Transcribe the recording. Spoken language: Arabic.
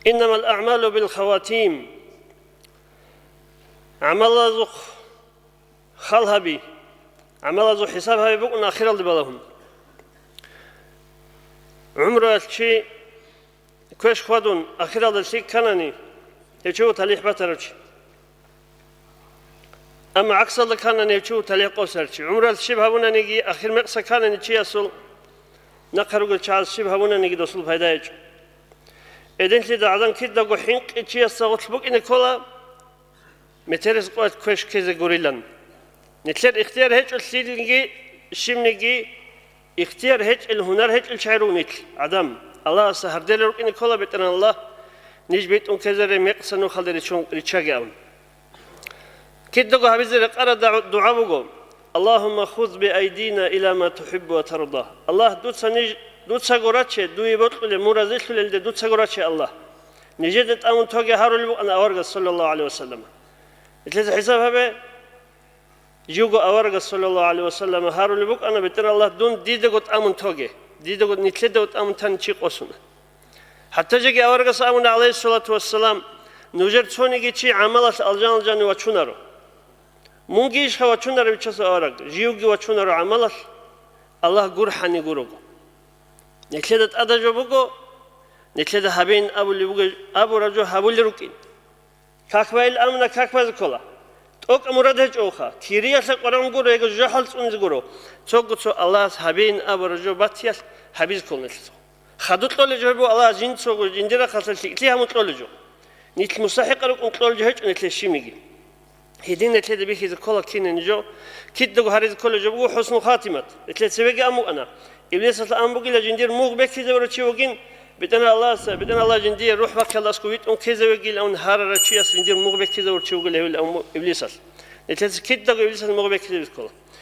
إنما الأعمال بالخواتيم عمل زخ خلها بي عمل زخ حسابها بقنا آخر اللي بلهم عمره الشيء كوش خودون آخر اللي شيء كانني يشوف تليح بترش أما عكس اللي كانني يشوف تليح قصرش عمره الشيء بهونا نيجي آخر مقصة كانني شيء أصل نقرأ الشيء الشيء بهونا نيجي دوسل فايدة إذن لذا عدن كده قحينك شيء أصل بق إن كلا مترس قوات كوش كذا غوريلان نتلر اختيار هيك السيدنجي الشمنجي اختيار هيك الهنر هيك الشعر نتل عدم الله سهر دلر إن كلا بتنا الله نجبت أن كذا رميق سنو خالد ريشون ريشاجعون كده جو هبزر قرأ دعاء بقول اللهم خذ بأيدينا إلى ما تحب وترضى الله دوت سجوراتش دوي بطل مرازيش للد دوت سجوراتش الله نجدت أمون توجه هارول أنا أورج صلى الله عليه وسلم إتلذ حسابها به جوجو أورج صلى الله عليه وسلم هارول بق أنا بتر الله دون ديده قط أمون توجه ديده قط نتلذ قط أمون تنشيق وسنة حتى جي أورج صلى عليه الصلاة والسلام نوجد ثوني جي عملت الجان الجان وشنرو مونجيش هو شنرو بيشس أورج جيوجي وشنرو عملت الله جرحني جروجو نتلذ أدجو بقو نتلذ هبين أبو رجو هبول ركين كاكبايل أمنا كاكباز كلا توك مرادج أوخا كيريا سقرام غورو يجو جهل سونز غورو توك تو الله هبين أبو رجو باتياس هبيز كونسو خدوت لول جوبو الله جين سوغو جندرا خاصل تي همت لول جو نيت مستحق رك لول جو هيك نتل شيميغي هيدين نتل بي هيز كلا كين جو كيد دو هاريز كلا جو حسن خاتمت نتل سبيغي امو انا ابليس الامبو الى جندير موغ بكي زورو تشوغين بدنا الله جندير روح بك الله سكويت أن كذا وقيل أن هارر شيء جندير موغ بك كذا ورتشوغ له الأم إبليس نتلز كده إبليس موغ بك كذا بسكوله